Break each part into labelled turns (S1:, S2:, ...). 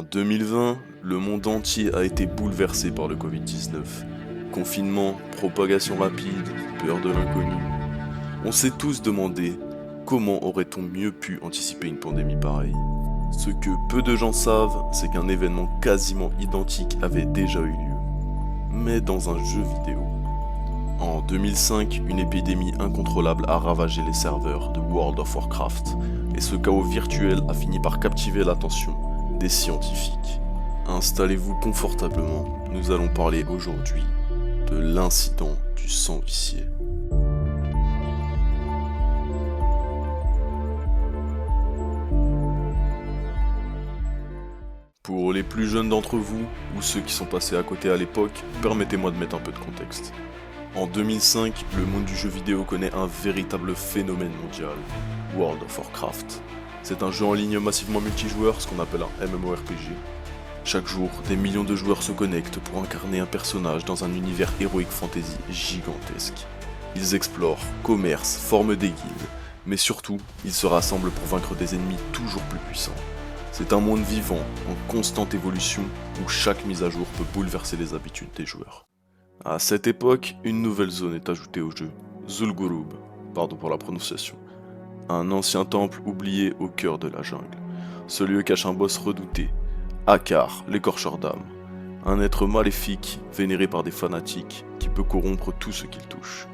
S1: En 2020, le monde entier a été bouleversé par le Covid-19. Confinement, propagation rapide, peur de l'inconnu. On s'est tous demandé comment aurait-on mieux pu anticiper une pandémie pareille. Ce que peu de gens savent, c'est qu'un événement quasiment identique avait déjà eu lieu, mais dans un jeu vidéo. En 2005, une épidémie incontrôlable a ravagé les serveurs de World of Warcraft, et ce chaos virtuel a fini par captiver l'attention des scientifiques. Installez-vous confortablement, nous allons parler aujourd'hui de l'incident du sang vicié. Pour les plus jeunes d'entre vous, ou ceux qui sont passés à côté à l'époque, permettez-moi de mettre un peu de contexte. En 2005, le monde du jeu vidéo connaît un véritable phénomène mondial, World of Warcraft. C'est un jeu en ligne massivement multijoueur, ce qu'on appelle un MMORPG. Chaque jour, des millions de joueurs se connectent pour incarner un personnage dans un univers heroic fantasy gigantesque. Ils explorent, commercent, forment des guildes, mais surtout, ils se rassemblent pour vaincre des ennemis toujours plus puissants. C'est un monde vivant, en constante évolution, où chaque mise à jour peut bouleverser les habitudes des joueurs. À cette époque, une nouvelle zone est ajoutée au jeu, Zul'Gurub, pardon pour la prononciation. Un ancien temple oublié au cœur de la jungle. Ce lieu cache un boss redouté, Akar, l'écorcheur d'âme. Un être maléfique, vénéré par des fanatiques, qui peut corrompre tout ce qu'il touche.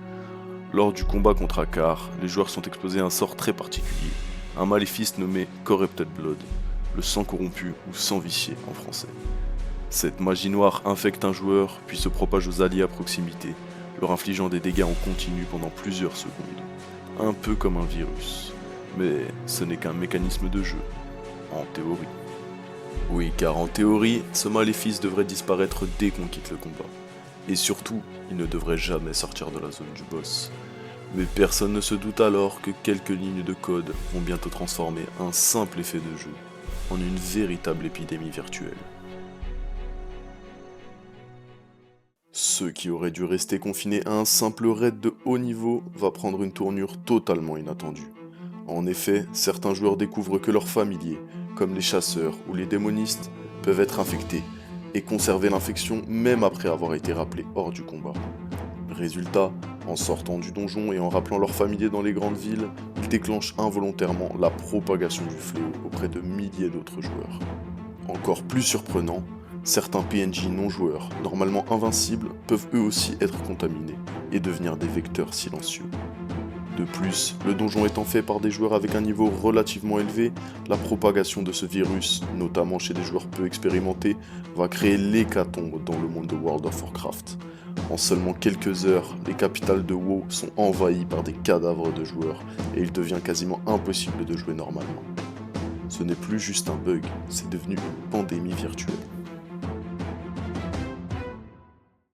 S1: Lors du combat contre Akar, les joueurs sont exposés à un sort très particulier, un maléfice nommé Corrupted Blood, le sang corrompu ou sang vicié en français. Cette magie noire infecte un joueur, puis se propage aux alliés à proximité, leur infligeant des dégâts en continu pendant plusieurs secondes. Un peu comme un virus. Mais ce n'est qu'un mécanisme de jeu, en théorie. Oui, car en théorie, ce maléfice devrait disparaître dès qu'on quitte le combat. Et surtout, il ne devrait jamais sortir de la zone du boss. Mais personne ne se doute alors que quelques lignes de code vont bientôt transformer un simple effet de jeu en une véritable épidémie virtuelle. Ce qui aurait dû rester confiné à un simple raid de haut niveau va prendre une tournure totalement inattendue. En effet, certains joueurs découvrent que leurs familiers, comme les chasseurs ou les démonistes, peuvent être infectés et conserver l'infection même après avoir été rappelés hors du combat. Résultat, en sortant du donjon et en rappelant leurs familiers dans les grandes villes, ils déclenchent involontairement la propagation du fléau auprès de milliers d'autres joueurs. Encore plus surprenant, certains PNJ non-joueurs, normalement invincibles, peuvent eux aussi être contaminés et devenir des vecteurs silencieux. De plus, le donjon étant fait par des joueurs avec un niveau relativement élevé, la propagation de ce virus, notamment chez des joueurs peu expérimentés, va créer l'hécatombe dans le monde de World of Warcraft. En seulement quelques heures, les capitales de WoW sont envahies par des cadavres de joueurs et il devient quasiment impossible de jouer normalement. Ce n'est plus juste un bug, c'est devenu une pandémie virtuelle.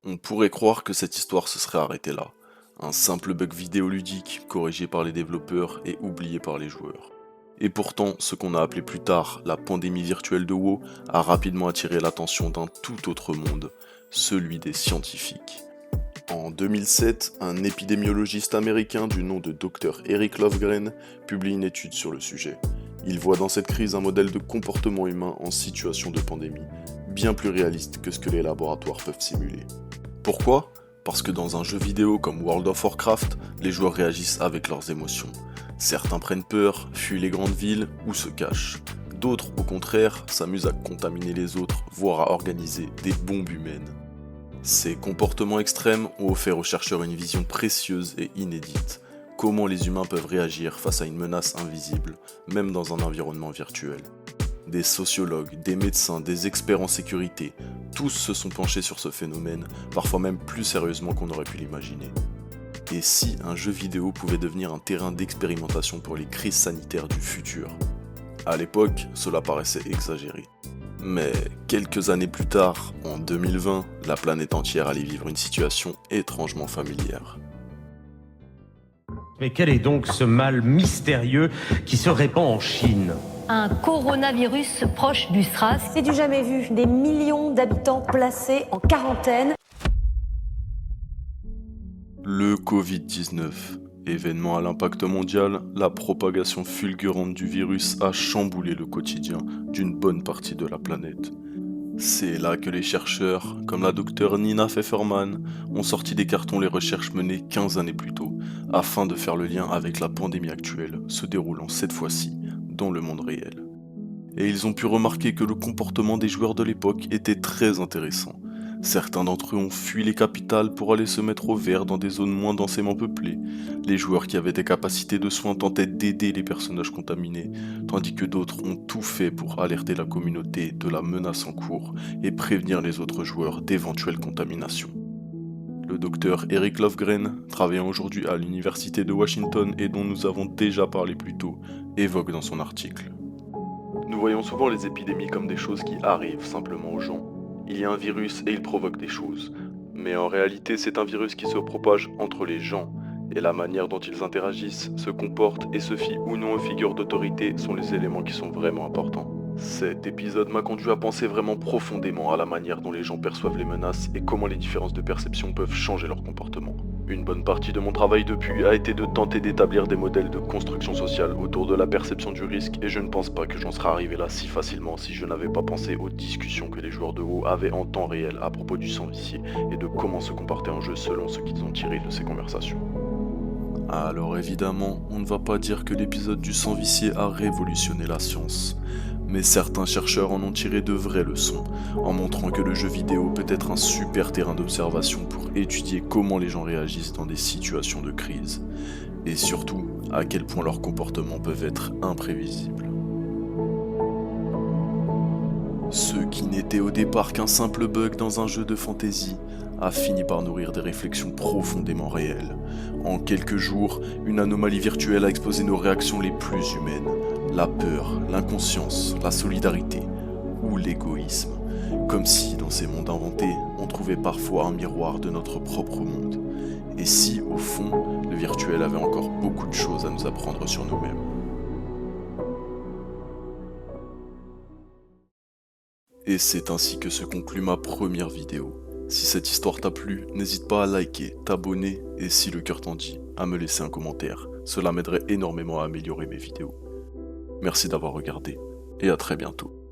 S1: On pourrait croire que cette histoire se serait arrêtée là. Un simple bug vidéoludique corrigé par les développeurs et oublié par les joueurs. Et pourtant, ce qu'on a appelé plus tard la pandémie virtuelle de WoW a rapidement attiré l'attention d'un tout autre monde, celui des scientifiques. En 2007, un épidémiologiste américain du nom de Dr Eric Lovegren publie une étude sur le sujet. Il voit dans cette crise un modèle de comportement humain en situation de pandémie, bien plus réaliste que ce que les laboratoires peuvent simuler. Pourquoi ? Parce que dans un jeu vidéo comme World of Warcraft, les joueurs réagissent avec leurs émotions. Certains prennent peur, fuient les grandes villes ou se cachent. D'autres, au contraire, s'amusent à contaminer les autres, voire à organiser des bombes humaines. Ces comportements extrêmes ont offert aux chercheurs une vision précieuse et inédite. Comment les humains peuvent réagir face à une menace invisible, même dans un environnement virtuel. Des sociologues, des médecins, des experts en sécurité, tous se sont penchés sur ce phénomène, parfois même plus sérieusement qu'on aurait pu l'imaginer. Et si un jeu vidéo pouvait devenir un terrain d'expérimentation pour les crises sanitaires du futur ? À l'époque, cela paraissait exagéré. Mais quelques années plus tard, en 2020, la planète entière allait vivre une situation étrangement familière.
S2: Mais quel est donc ce mal mystérieux qui se répand en Chine ?
S3: Un coronavirus proche du SRAS.
S4: C'est du jamais vu, des millions d'habitants placés en quarantaine.
S1: Le Covid-19, Événement à l'impact mondial, la propagation fulgurante du virus a chamboulé le quotidien d'une bonne partie de la planète. C'est là que les chercheurs, comme la docteure Nina Pfefferman, ont sorti des cartons les recherches menées 15 années plus tôt, afin de faire le lien avec la pandémie actuelle, se déroulant cette fois-ci dans le monde réel. Et ils ont pu remarquer que le comportement des joueurs de l'époque était très intéressant. Certains d'entre eux ont fui les capitales pour aller se mettre au vert dans des zones moins densément peuplées. Les joueurs qui avaient des capacités de soins tentaient d'aider les personnages contaminés, tandis que d'autres ont tout fait pour alerter la communauté de la menace en cours et prévenir les autres joueurs d'éventuelles contaminations. Le docteur Eric Lofgren, travaillant aujourd'hui à l'université de Washington et dont nous avons déjà parlé plus tôt, évoque dans son article. Nous voyons souvent les épidémies comme des choses qui arrivent simplement aux gens. Il y a un virus et il provoque des choses. Mais en réalité, c'est un virus qui se propage entre les gens. Et la manière dont ils interagissent, se comportent et se fient ou non aux figures d'autorité sont les éléments qui sont vraiment importants. Cet épisode m'a conduit à penser vraiment profondément à la manière dont les gens perçoivent les menaces et comment les différences de perception peuvent changer leur comportement. Une bonne partie de mon travail depuis a été de tenter d'établir des modèles de construction sociale autour de la perception du risque et je ne pense pas que j'en serais arrivé là si facilement si je n'avais pas pensé aux discussions que les joueurs de WoW avaient en temps réel à propos du sang vicié et de comment se comporter en jeu selon ce qu'ils ont tiré de ces conversations. Alors évidemment, on ne va pas dire que l'épisode du sang vicié a révolutionné la science. Mais certains chercheurs en ont tiré de vraies leçons, en montrant que le jeu vidéo peut être un super terrain d'observation pour étudier comment les gens réagissent dans des situations de crise, et surtout à quel point leurs comportements peuvent être imprévisibles. Ce qui n'était au départ qu'un simple bug dans un jeu de fantasy a fini par nourrir des réflexions profondément réelles. En quelques jours, une anomalie virtuelle a exposé nos réactions les plus humaines. La peur, l'inconscience, la solidarité ou l'égoïsme. Comme si, dans ces mondes inventés, on trouvait parfois un miroir de notre propre monde. Et si, au fond, le virtuel avait encore beaucoup de choses à nous apprendre sur nous-mêmes. Et c'est ainsi que se conclut ma première vidéo. Si cette histoire t'a plu, n'hésite pas à liker, t'abonner et si le cœur t'en dit, à me laisser un commentaire. Cela m'aiderait énormément à améliorer mes vidéos. Merci d'avoir regardé et à très bientôt.